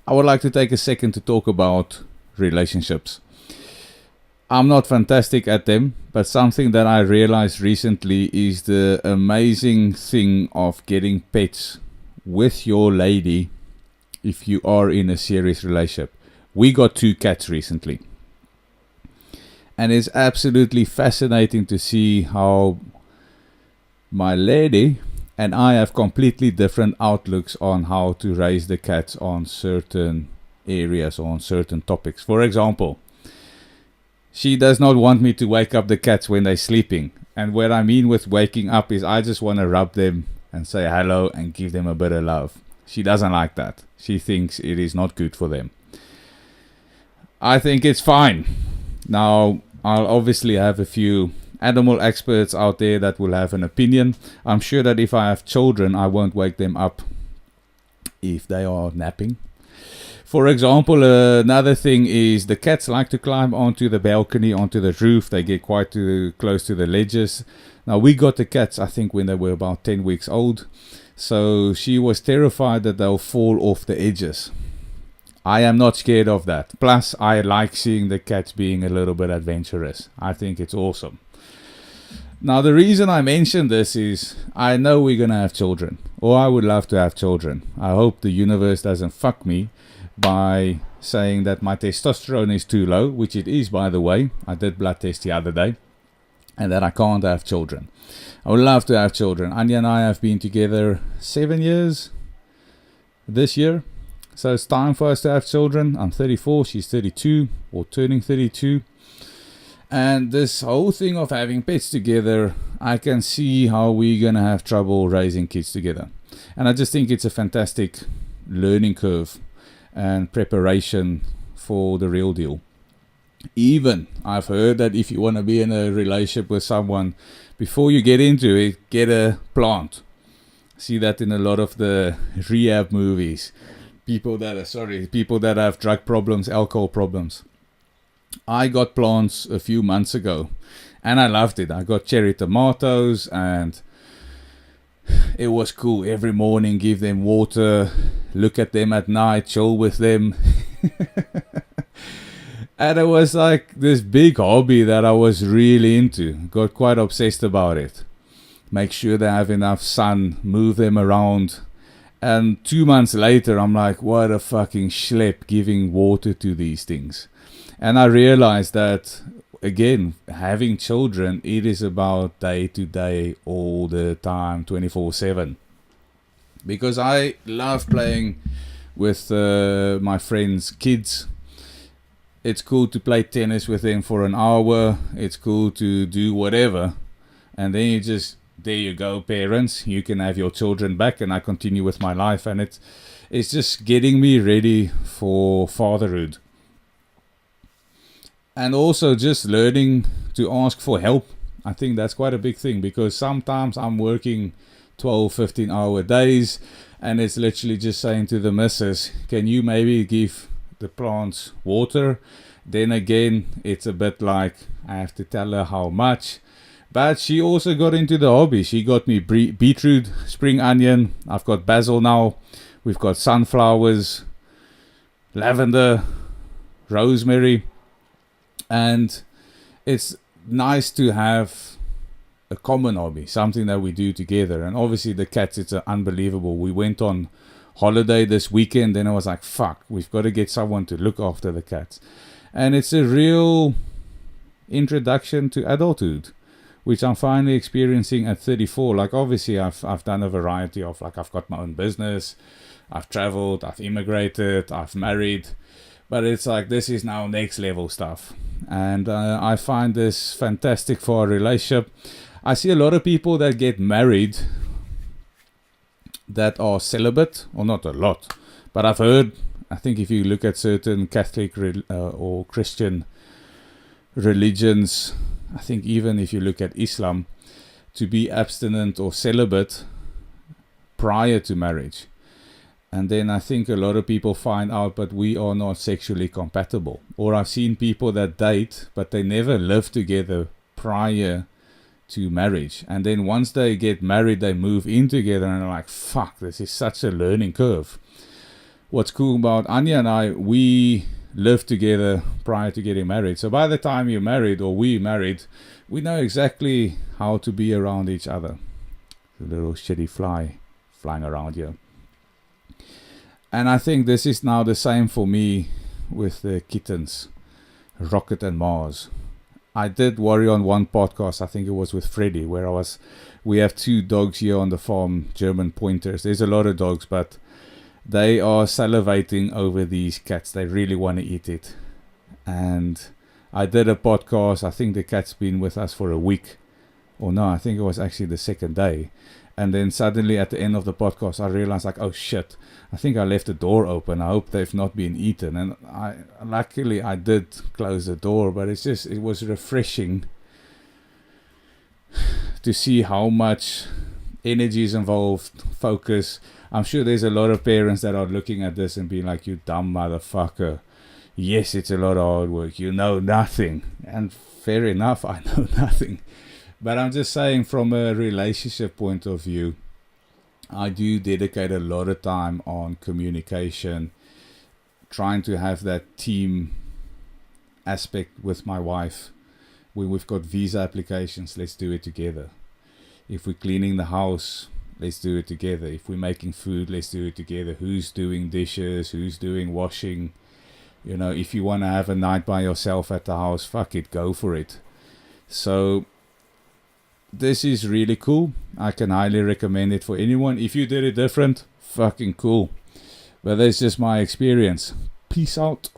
I would like to take a second to talk about relationships. I'm not fantastic at them, but something that I realized recently is the amazing thing of getting pets with your lady if you are in a serious relationship. We got 2 cats recently, and it's absolutely fascinating to see how my lady and I have completely different outlooks on how to raise the cats on certain areas or on certain topics. For example, she does not want me to wake up the cats when they're sleeping. And what I mean with waking up is I just want to rub them and say hello and give them a bit of love. She doesn't like that. She thinks it is not good for them. I think it's fine. Now, I'll obviously have a few animal experts out there that will have an opinion. I'm sure that if I have children, I won't wake them up if they are napping. For example, another thing is the cats like to climb onto the balcony, onto the roof. They get quite close to the ledges. Now, we got the cats, I think, when they were about 10 weeks old. So she was terrified that they'll fall off the edges. I am not scared of that. Plus, I like seeing the cats being a little bit adventurous. I think it's awesome. Now, the reason I mention this is I know we're going to have children. Or I would love to have children. I hope the universe doesn't fuck me by saying that my testosterone is too low, which it is, by the way. I did blood test the other day. And that I can't have children. I would love to have children. Anya and I have been together 7 years this year. So it's time for us to have children. I'm 34, she's 32, or turning 32. And this whole thing of having pets together, I can see how we're going to have trouble raising kids together. And I just think it's a fantastic learning curve and preparation for the real deal. Even I've heard that if you want to be in a relationship with someone, before you get into it, get a plant. See that in a lot of the rehab movies. People that have drug problems, alcohol problems. I got plants a few months ago and I loved it. I got cherry tomatoes and it was cool. Every morning, give them water, look at them at night, chill with them. And it was like this big hobby that I was really into. Got quite obsessed about it. Make sure they have enough sun, move them around. And 2 months later, I'm like, what a fucking schlep giving water to these things. And I realized that, again, having children, it is about day to day, all the time, 24/7. Because I love playing with my friends' kids. It's cool to play tennis with them for an hour. It's cool to do whatever. And then you just, there you go, parents. You can have your children back and I continue with my life. And it's just getting me ready for fatherhood. And also just learning to ask for help. I think that's quite a big thing because sometimes I'm working 12, 15-hour days. And it's literally just saying to the missus, can you maybe give the plants water? Then again, it's a bit like I have to tell her how much. But she also got into the hobby. She got me beetroot, spring onion. I've got basil now. We've got sunflowers, lavender, rosemary. And it's nice to have a common hobby, something that we do together. And obviously the cats, it's unbelievable. We went on holiday this weekend, then I was like, fuck, we've got to get someone to look after the cats. And it's a real introduction to adulthood, which I'm finally experiencing at 34. Like, obviously, I've done a variety of, like, I've got my own business, I've traveled, I've immigrated, I've married, but it's like, this is now next level stuff. And I find this fantastic for a relationship. I see a lot of people that get married that are celibate, or not a lot, but I've heard, I think if you look at certain Catholic or Christian religions, I think even if you look at Islam, to be abstinent or celibate prior to marriage. And then I think a lot of people find out, but we are not sexually compatible. Or I've seen people that date, but they never live together prior to marriage. And then once they get married, they move in together and they're like, fuck, this is such a learning curve. what's cool about Anya and I, we lived together prior to getting married. So by the time you're married, or we married, we know exactly how to be around each other. The little shitty fly flying around here. And I think this is now the same for me with the kittens, Rocket and Mars. I did worry on one podcast, I think it was with Freddie, where we have 2 dogs here on the farm, German pointers. There's a lot of dogs, but they are salivating over these cats. They really want to eat it. And I did a podcast, I think the cat's been with us for a week. Or no, I think it was actually the second day. And then suddenly at the end of the podcast, I realized, like, oh shit, I think I left the door open. I hope they've not been eaten. And luckily I did close the door, but it was refreshing to see how much energy is involved, focus. I'm sure there's a lot of parents that are looking at this and being like, you dumb motherfucker. Yes, it's a lot of hard work. You know nothing. And fair enough, I know nothing. But I'm just saying, from a relationship point of view, I do dedicate a lot of time on communication, trying to have that team aspect with my wife. When we've got visa applications, let's do it together. If we're cleaning the house, let's do it together. If we're making food, let's do it together. Who's doing dishes? Who's doing washing? You know, if you want to have a night by yourself at the house, fuck it, go for it. So this is really cool. I can highly recommend it for anyone. If you did it different, fucking cool. But that's just my experience. Peace out.